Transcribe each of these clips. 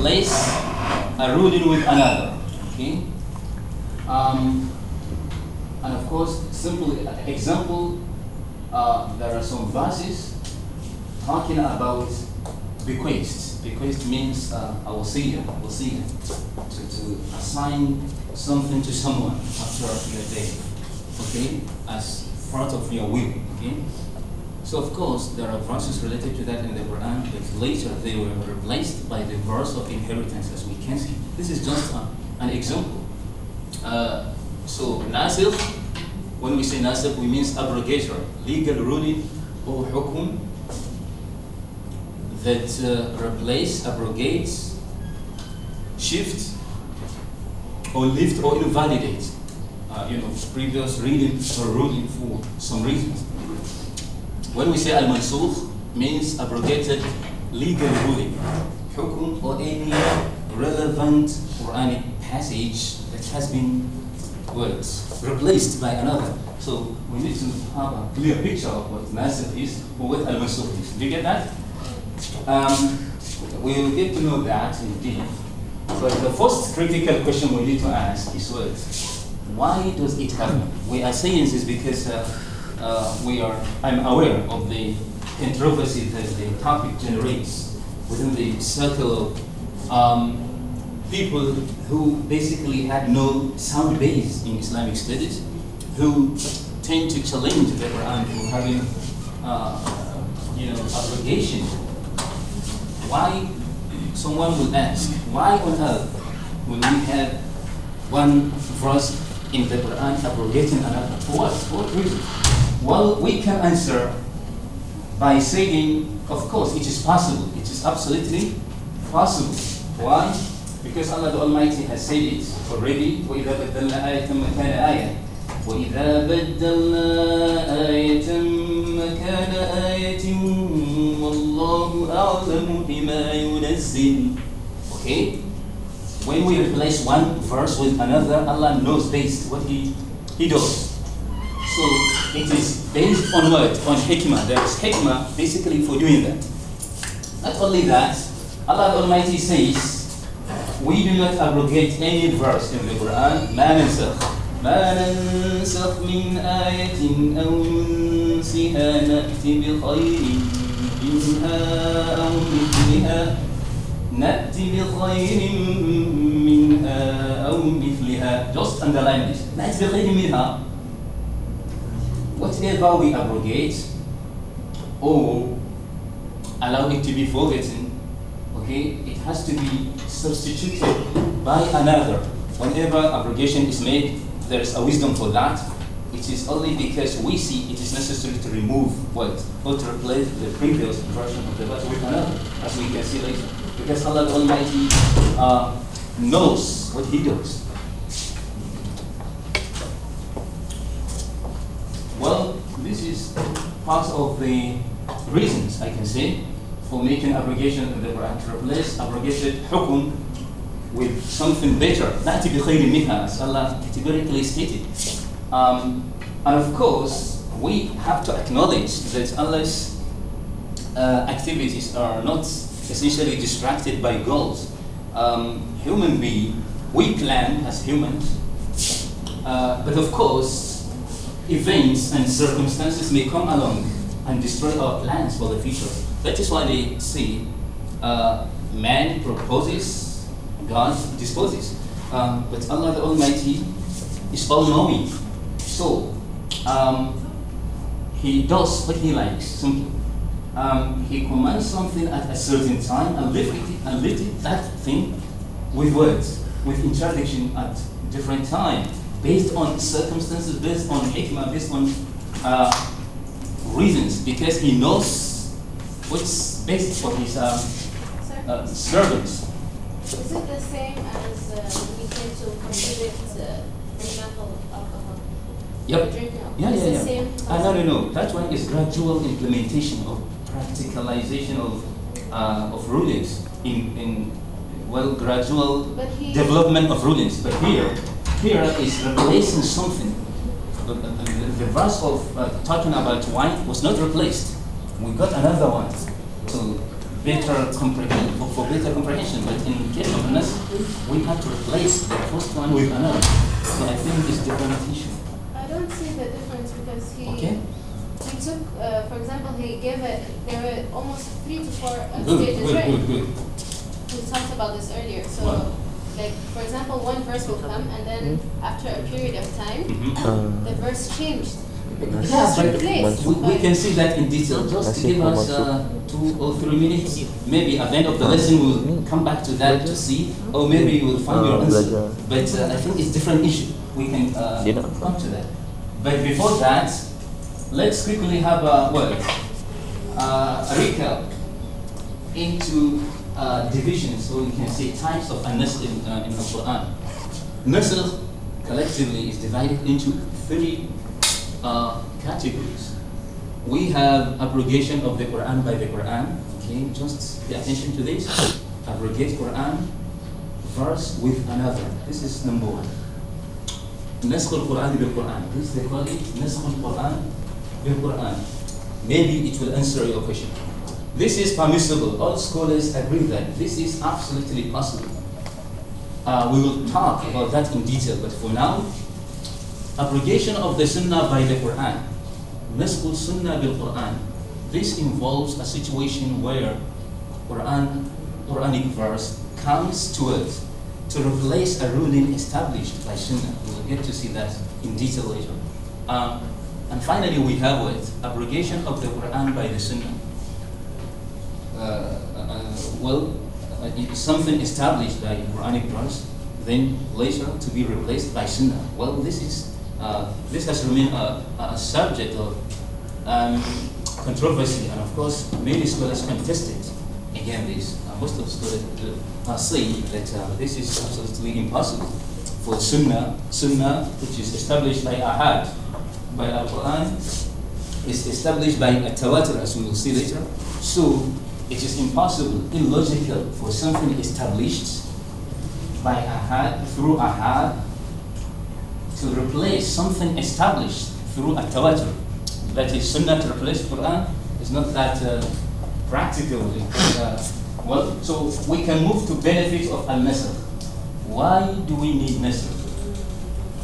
replace a ruling with another. Okay. And of course, simple example. There are some verses talking about bequest. Bequest means wasiyah, to assign something to someone after your death, okay, as part of your will, okay. So of course there are verses related to that in the Quran, but later they were replaced by the verse of inheritance, as we can see. This is just an example. So nasikh, when we say nasikh, we mean abrogator, legal ruling or hukum that replace, abrogates, shift, or lift or invalidate, previous reading or ruling for some reasons. When we say al-mansukh, means abrogated legal ruling, hukum, or any relevant Quranic passage that has been replaced by another. So we need to have a clear picture of what nasikh is or what al-mansukh is. Do you get that? We will get to know that indeed. But the first critical question we need to ask is what? Why does it happen? We are saying this because I'm aware of the controversy that the topic generates within the circle of people who basically had no sound base in Islamic studies, who tend to challenge the Quran for having, abrogation. Why? Someone will ask, why on earth will we have one verse in the Quran abrogating another? For what? For what reason? Well, we can answer by saying, of course, it is possible. It is absolutely possible. Why? Because Allah the Almighty has said it already. وَإِذَا بَدَّلْنَا آيَةً مَكَانَ آيَةٍ وَإِذَا بَدَّلْنَا آيَةً مَكَانَ آيَةٍ وَاللَّهُ أَعْلَمُ بِمَا يُنَزِّلُ. Okay? When we replace one verse with another, Allah knows best what He does. So it is based on what? On hikmah. There is hikmah basically for doing that. Not only that, Allah the Almighty says, we do not abrogate any verse in the Quran. ما ننسخ من آية أو ننسها نأتي بخير منها أو مثلها نأتي بخير منها أو مثلها. Just underline this. نأتي بخير منها. Whatever we abrogate or allow it to be forgotten, okay, it has to be substituted by another. Whenever abrogation is made, there is a wisdom for that. It is only because we see it is necessary to remove what? Or to replace the previous version of the verse with another, as we can see later. Because Allah the Almighty knows what He does. Well, this is part of the reasons, I can say, for making abrogation of the Quran, to replace abrogated hukum with something better. نَأْتِ بِخَيْرٍ مِنْهَا, as Allah categorically stated. And of course, we have to acknowledge that Allah's activities are not essentially distracted by goals. Human being, we plan as humans, but of course, events and circumstances may come along and destroy our plans for the future. That is why they say man proposes, God disposes. But Allah the Almighty is all-knowing. So, He does what He likes, simply. He commands something at a certain time and lift that thing with words, with interdiction at different time, based on circumstances, based on hikmah, based on reasons, because He knows what's best for His servants. Is it the same as we tend to prohibit, for example, alcohol? Yep. Drinking alcohol? Yeah. The same No. That one is gradual implementation of practicalization of rulings in gradual development of rulings. But here is replacing something. The verse of talking about wine was not replaced. We got another one to better comprehension, for better comprehension. But in case of nas, we have to replace the first one with another. So I think it's different issue. I don't see the difference because he took, for example, he gave it. There were almost 3 to 4 stages, right? Good. We talked about this earlier. So, like for example, one verse will come, and then after a period of time, the verse changed. Yeah, but we can see that in detail. Just to give us 2 or 3 minutes. Maybe at the end of the lesson we'll come back to that to see, or maybe you will find your answer. But I think it's different issue. We can come to that. But before that, let's quickly have a recap into divisions, so we can see types of nasikh in the Quran. Nasikh collectively is divided into 3 categories. We have abrogation of the Quran by the Quran. Okay, just pay attention to this. Abrogate Quran verse with another. This is number 1. Nasikh al-Quran bil-Quran. This they call it Nasikh al-Quran bil-Quran. Maybe it will answer your question. This is permissible. All scholars agree that this is absolutely possible. We will talk about that in detail, but for now, abrogation of the Sunnah by the Quran. Nasikh Sunnah bil-Quran. This involves a situation where Quranic verse comes to us to replace a ruling established by Sunnah. We will get to see that in detail later. And finally, we have abrogation of the Quran by the Sunnah. It's something established by Quranic verse, then later to be replaced by Sunnah. Well, this has remained a subject of controversy, and of course, many scholars contest it. Again, most of the scholars say that this is absolutely impossible for Sunnah, which is established by Ahad, by Al-Quran, is established by At-Tawatur, as we will see later. So, it is impossible, illogical for something established by Ahad, through Ahad, to replace something established through At-Tawatur. That is, Sunnah to replace Quran is not that practical. So we can move to benefits of al-nasikh. Why do we need nasikh?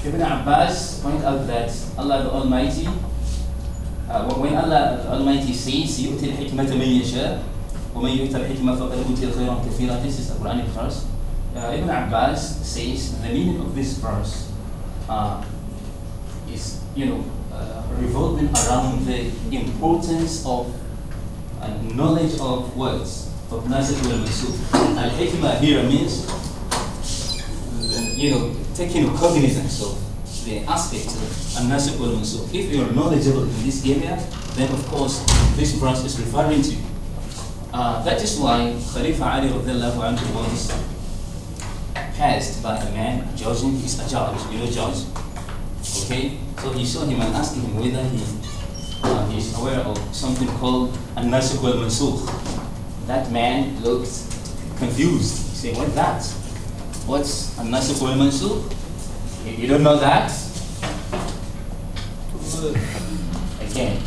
Ibn Abbas pointed out that Allah the Almighty, when Allah the Almighty says, يُؤْتِ الْحِكْمَةَ مَنْ يَشَاءُ وَمَنْ يُؤْتَ الْحِكْمَةَ فَقَدْ أُوتِيَ خَيْرًا كَثِيرًا. This is a Quranic verse. Ibn Abbas says the meaning of this verse is, revolving around the importance of knowledge of words, of nasikh wal-mansukh. Al-hikmah here means, taking cognizance of the aspect of nasikh wal-mansukh. If you are knowledgeable in this area, then of course this verse is referring to you. That is why Khalifa Ali radiallahu anhu was passed by a man judging. He's a judge, judge. Okay, so he saw him and asked him whether he is aware of something called al-nasikh wal-mansukh. That man looked confused. He said, "What's that? What's al-nasikh wal-mansukh? You don't know that?" Again.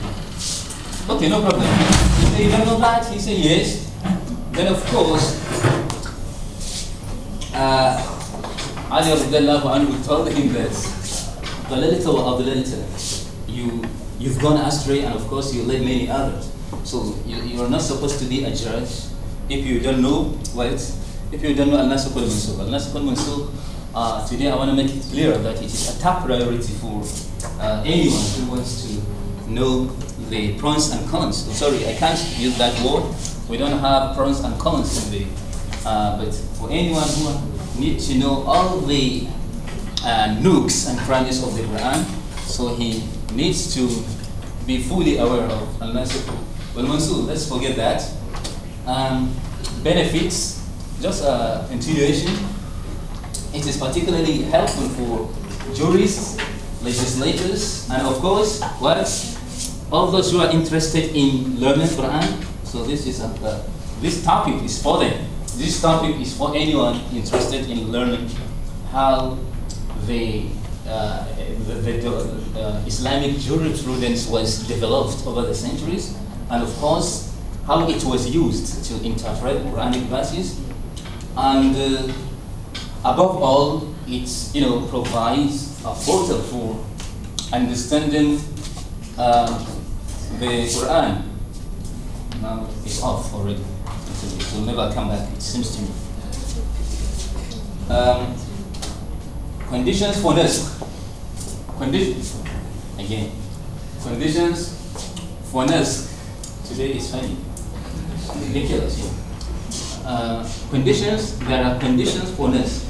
Okay, no problem. He said, "You don't know that?" He said, "Yes." Then of course, Ali radiallahu anhu told him that you've gone astray, and of course you led many others. So you are not supposed to be a judge if you don't know al-nasikh wal-mansukh. Al-nasikh wal-mansukh, today I want to make it clear that it is a top priority for anyone who wants to know the pros and cons. Sorry, I can't use that word. We don't have pros and cons in the, but for anyone who needs to know all the nooks and crannies of the Quran, so he needs to be fully aware of al-nasikh wal-mansukh. Let's forget that. Benefits, just a continuation. It is particularly helpful for jurists, legislators, and of course, all those who are interested in learning Quran. So this topic is for them. This topic is for anyone interested in learning how the Islamic jurisprudence was developed over the centuries, and of course, how it was used to interpret Quranic verses, and above all, it provides a portal for understanding the Quran. Now it's off already. It will never come back, it seems to me. Conditions for nasikh. Conditions for nasikh. Today is funny. It's ridiculous. Conditions. There are conditions for nasikh.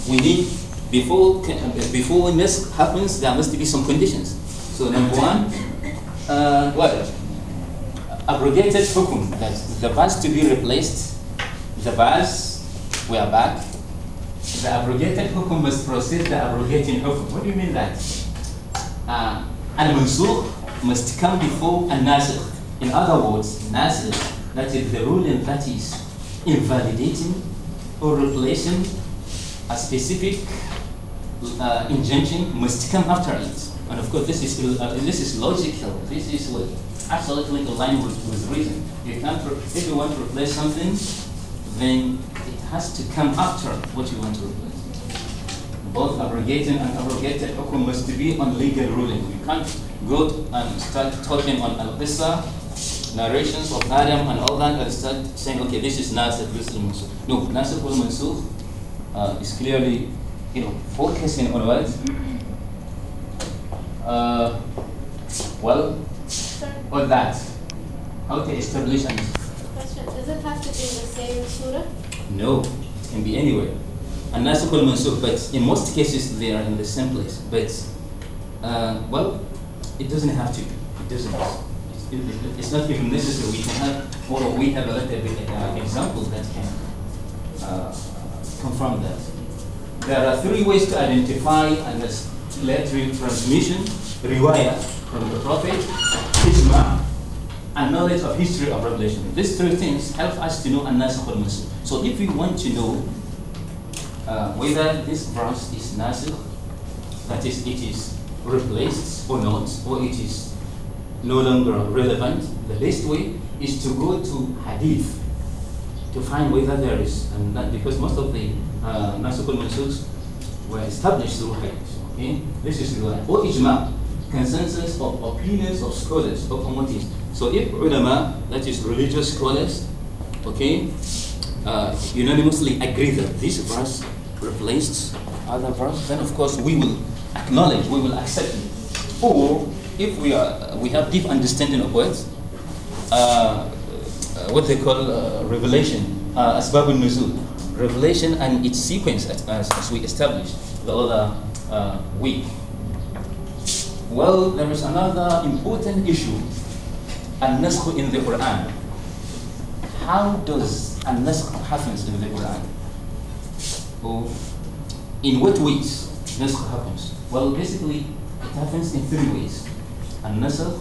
We need before nasikh happens. There must be some conditions. So number one, abrogated hukum. That's the verse to be replaced. The verse, we are back. The abrogated hukum must proceed the abrogating hukum. What do you mean that? Al-mansukh must come before al-nasikh. In other words, nasikh, that is the ruling that is invalidating or replacing a specific injunction must come after it. And of course, this is logical. This is what absolutely aligned with reason. You can't, if you want to replace something, then it has to come after what you want to replace. Both abrogating and abrogated hukum must be on legal ruling. You can't go and start talking on al-qissa, narrations of Adam and all that, and start saying, okay, this is nasikh, this is mansukh. No, nasikh or mansukh is clearly, focusing on what? On that. How to establish an Question: does it have to be the same surah? No, it can be anywhere. And nasikh or mansukh, but in most cases they are in the same place. But it doesn't have to. It doesn't. It's not even necessary. We can have, or we have a little bit example that can confirm that. There are three ways to identify an literary transmission: riwayah from the Prophet, ijma, and knowledge of history of revelation. These three things help us to know an-nasikh or mansukh. So if we want to know whether this verse is nasikh, that is, it is replaced or not, or it is no longer relevant, the best way is to go to hadith to find whether there is, and that because most of the nasikh or mansukhs were established through hadith. Okay, this is riwayah or ijma, consensus of opinions of scholars of communities. So if ulama, that is religious scholars, okay, unanimously agree that this verse replaced other verse, then of course we will acknowledge, we will accept it. Or if we have deep understanding of what they call revelation, asbab al-nuzul, revelation and its sequence as we established the other week. Well, there is another important issue, al-nasikh in the Quran. How does al-nasikh happens in the Quran? Or in what ways nasikh happens? Well, basically, it happens in three ways. Al-nasikh,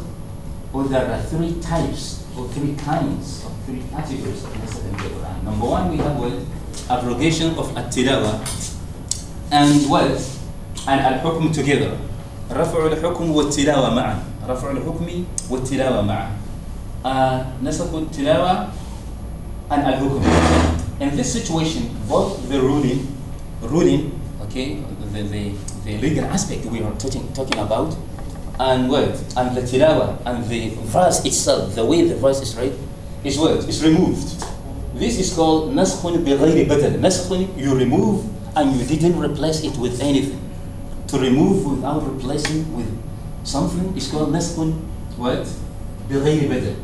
or there are three types or three kinds of three categories of nasikh in the Quran. Number one, we have what? Abrogation of at-tilawa and what? And al-hukm together. رفع الحكم والتلاوة معا. رفع الحكم والتلاوة معا. نسخ التلاوة and al-hukm. In this situation, both the ruling, okay, the legal aspect we are talking about, and what? And the tilawa, and the verse itself, the way the verse is read, is what? Is removed. This is called naskhun bighayri badal. Naskhun, you remove and you didn't replace it with anything. To remove without replacing with something is called naskhun what? Bighayri badal.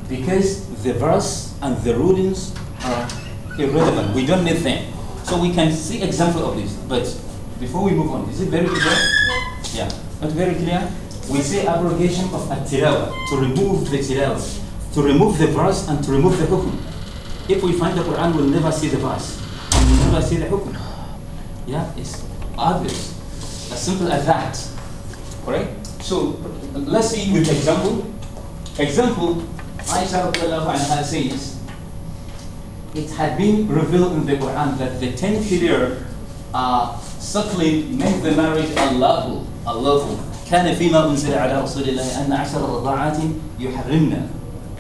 Because the verse and the rulings are irrelevant. We don't need them. So we can see example of this. But before we move on, is it very clear? Yeah. Not very clear? We say abrogation of at-tilawa, to remove the tilawa, to remove the verse and to remove the hukum. If we find the Quran, we'll never see the verse and we'll never see the hukum. Yeah, it's obvious. As simple as that. Correct? So let's see with example. Example, Aisha says, it had been revealed in the Quran that the 10 clear suckling make the marriage unlawful. كان فيما أنزل على رسول الله أن 10 رضاعات يحرمنا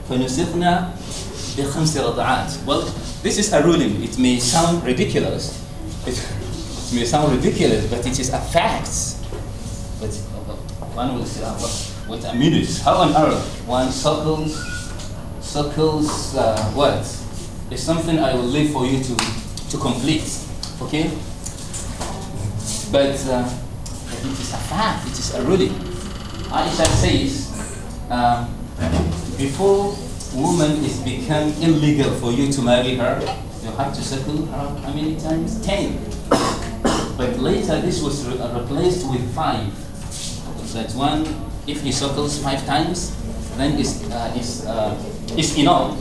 فنسخنا بخمس رضعات. Well, this is a ruling. It may sound ridiculous. It may sound ridiculous, but it is a fact. But one will say, what a minute. How on earth one suckles what? It's something I will leave for you to complete. Okay? But it is a fact, it is a ruling. Aisha says, before woman is become illegal for you to marry her, you have to suckle her how many times? 10. But later this was replaced with 5. That one, if he suckles 5 times, then is enough.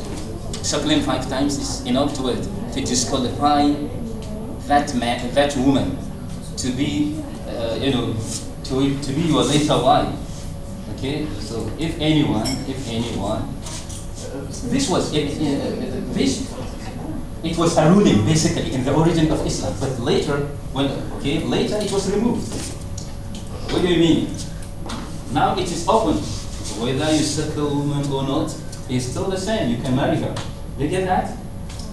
Suckling 5 times is enough to disqualify that man, that woman, to be, to be your later wife. Okay. So if anyone, this was it was a ruling basically in the origin of Islam, but later later it was removed. What do you mean? Now it is open. Whether you suckle a woman or not, it's still the same. You can marry her. You get that?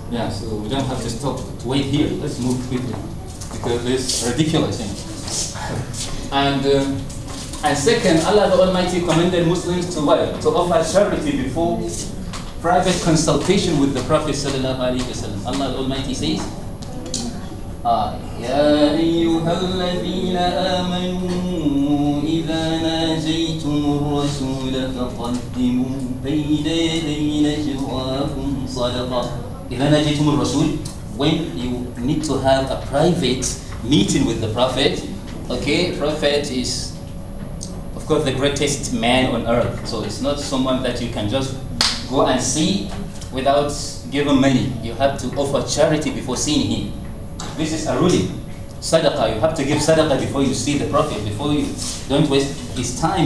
Yeah, so we don't have to stop to wait here. Let's move quickly because it's ridiculous thing. And second, Allah the Almighty commanded Muslims to what? To offer charity before private consultation with the Prophet sallallahu alaihi wasallam. Allah the Almighty says, يا أيها الذين آمنوا إذا ناجيتم الرسول فقدموا بين يدي نجواكم صدقة. إذا ناجيتم الرسول, when you need to have a private meeting with the Prophet, okay, Prophet is of course the greatest man on earth, so it's not someone that you can just go and see without giving money. You have to offer charity before seeing him. This is a ruling. Sadaqah, you have to give sadaqah before you see the Prophet, before you don't waste his time.